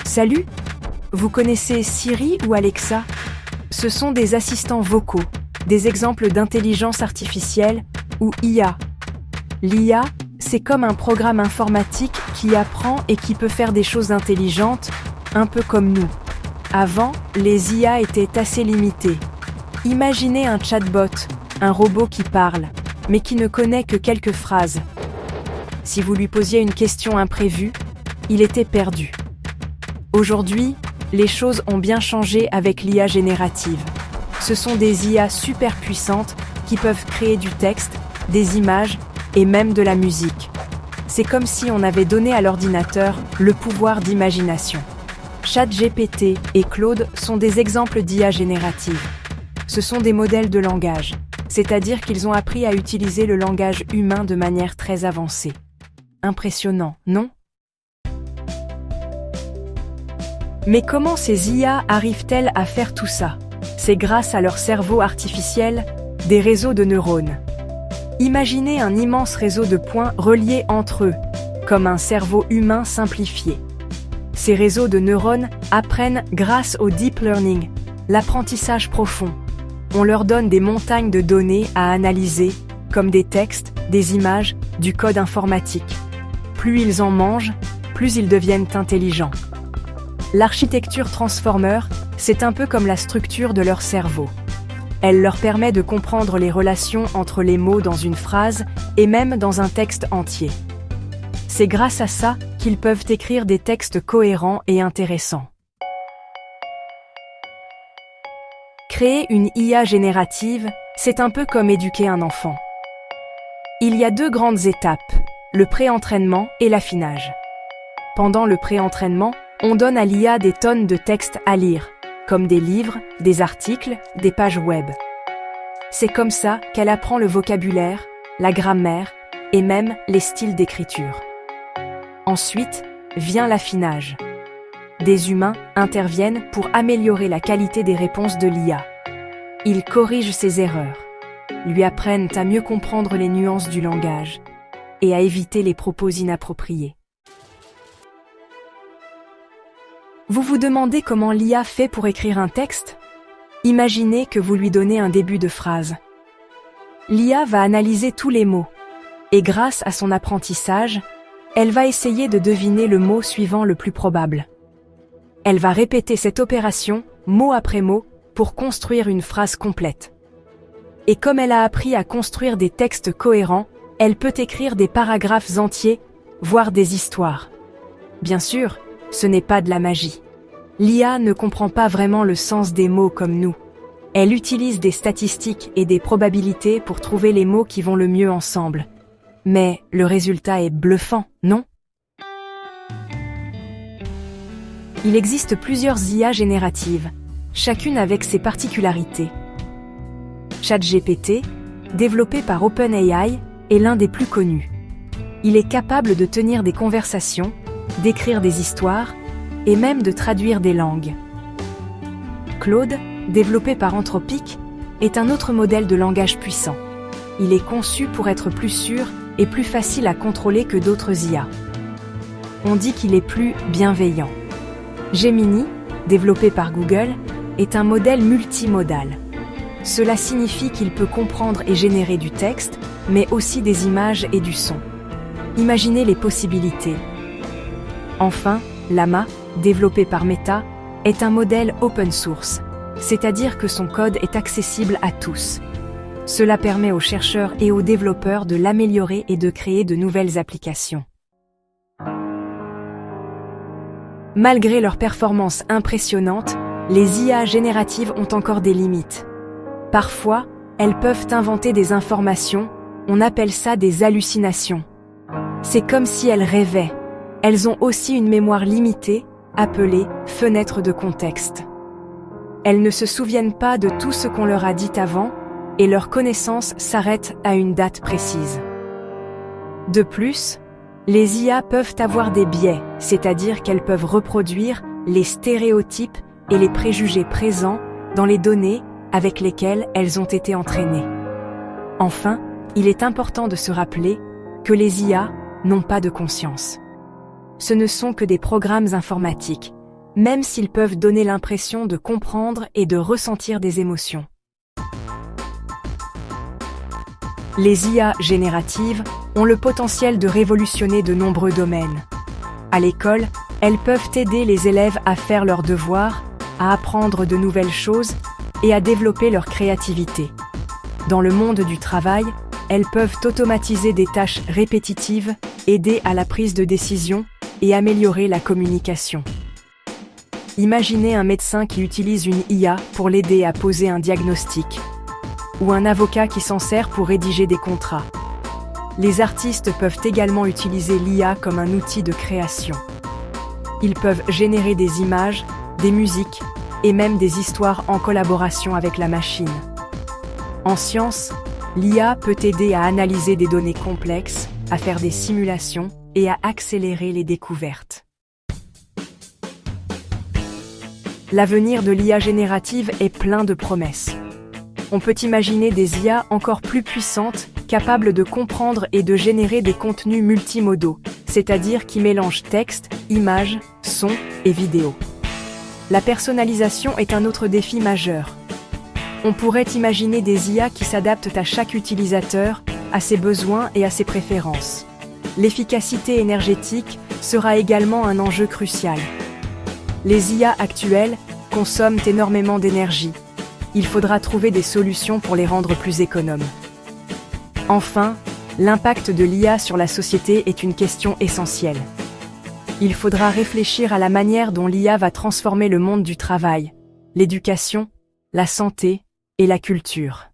Salut! Vous connaissez Siri ou Alexa? Ce sont des assistants vocaux, des exemples d'intelligence artificielle ou IA. L'IA, c'est comme un programme informatique qui apprend et qui peut faire des choses intelligentes, un peu comme nous. Avant, les IA étaient assez limitées. Imaginez un chatbot, un robot qui parle, mais qui ne connaît que quelques phrases. Si vous lui posiez une question imprévue, il était perdu. Aujourd'hui, les choses ont bien changé avec l'IA générative. Ce sont des IA super puissantes qui peuvent créer du texte, des images et même de la musique. C'est comme si on avait donné à l'ordinateur le pouvoir d'imagination. ChatGPT et Claude sont des exemples d'IA générative. Ce sont des modèles de langage, c'est-à-dire qu'ils ont appris à utiliser le langage humain de manière très avancée. Impressionnant, non? Mais comment ces IA arrivent-elles à faire tout ça? C'est grâce à leur cerveau artificiel, des réseaux de neurones. Imaginez un immense réseau de points reliés entre eux, comme un cerveau humain simplifié. Ces réseaux de neurones apprennent grâce au deep learning, l'apprentissage profond. On leur donne des montagnes de données à analyser, comme des textes, des images, du code informatique. Plus ils en mangent, plus ils deviennent intelligents. L'architecture Transformer, c'est un peu comme la structure de leur cerveau. Elle leur permet de comprendre les relations entre les mots dans une phrase et même dans un texte entier. C'est grâce à ça qu'ils peuvent écrire des textes cohérents et intéressants. Créer une IA générative, c'est un peu comme éduquer un enfant. Il y a deux grandes étapes, le pré-entraînement et l'affinage. Pendant le pré-entraînement, on donne à l'IA des tonnes de textes à lire, comme des livres, des articles, des pages web. C'est comme ça qu'elle apprend le vocabulaire, la grammaire et même les styles d'écriture. Ensuite, vient l'affinage. Des humains interviennent pour améliorer la qualité des réponses de l'IA. Ils corrigent ses erreurs, lui apprennent à mieux comprendre les nuances du langage et à éviter les propos inappropriés. Vous vous demandez comment l'IA fait pour écrire un texte? Imaginez que vous lui donnez un début de phrase. L'IA va analyser tous les mots, et grâce à son apprentissage, elle va essayer de deviner le mot suivant le plus probable. Elle va répéter cette opération, mot après mot, pour construire une phrase complète. Et comme elle a appris à construire des textes cohérents, elle peut écrire des paragraphes entiers, voire des histoires. Bien sûr, ce n'est pas de la magie. L'IA ne comprend pas vraiment le sens des mots comme nous. Elle utilise des statistiques et des probabilités pour trouver les mots qui vont le mieux ensemble. Mais le résultat est bluffant, non? Il existe plusieurs IA génératives, chacune avec ses particularités. ChatGPT, développé par OpenAI, est l'un des plus connus. Il est capable de tenir des conversations, d'écrire des histoires et même de traduire des langues. Claude, développé par Anthropic, est un autre modèle de langage puissant. Il est conçu pour être plus sûr et plus facile à contrôler que d'autres IA. On dit qu'il est plus bienveillant. Gemini, développé par Google, est un modèle multimodal. Cela signifie qu'il peut comprendre et générer du texte, mais aussi des images et du son. Imaginez les possibilités. Enfin, Llama, développé par Meta, est un modèle open source, c'est-à-dire que son code est accessible à tous. Cela permet aux chercheurs et aux développeurs de l'améliorer et de créer de nouvelles applications. Malgré leur performance impressionnante, les IA génératives ont encore des limites. Parfois, elles peuvent inventer des informations, on appelle ça des hallucinations. C'est comme si elles rêvaient. Elles ont aussi une mémoire limitée, appelée fenêtre de contexte. Elles ne se souviennent pas de tout ce qu'on leur a dit avant, et leur connaissance s'arrête à une date précise. De plus, les IA peuvent avoir des biais, c'est-à-dire qu'elles peuvent reproduire les stéréotypes et les préjugés présents dans les données avec lesquelles elles ont été entraînées. Enfin, il est important de se rappeler que les IA n'ont pas de conscience. Ce ne sont que des programmes informatiques, même s'ils peuvent donner l'impression de comprendre et de ressentir des émotions. Les IA génératives ont le potentiel de révolutionner de nombreux domaines. À l'école, elles peuvent aider les élèves à faire leurs devoirs, à apprendre de nouvelles choses et à développer leur créativité. Dans le monde du travail, elles peuvent automatiser des tâches répétitives, aider à la prise de décision et améliorer la communication. Imaginez un médecin qui utilise une IA pour l'aider à poser un diagnostic, ou un avocat qui s'en sert pour rédiger des contrats. Les artistes peuvent également utiliser l'IA comme un outil de création. Ils peuvent générer des images, des musiques et même des histoires en collaboration avec la machine. En science, l'IA peut aider à analyser des données complexes, à faire des simulations et à accélérer les découvertes. L'avenir de l'IA générative est plein de promesses. On peut imaginer des IA encore plus puissantes, capables de comprendre et de générer des contenus multimodaux, c'est-à-dire qui mélangent texte, images, sons et vidéos. La personnalisation est un autre défi majeur. On pourrait imaginer des IA qui s'adaptent à chaque utilisateur, à ses besoins et à ses préférences. L'efficacité énergétique sera également un enjeu crucial. Les IA actuelles consomment énormément d'énergie. Il faudra trouver des solutions pour les rendre plus économes. Enfin, l'impact de l'IA sur la société est une question essentielle. Il faudra réfléchir à la manière dont l'IA va transformer le monde du travail, l'éducation, la santé et la culture.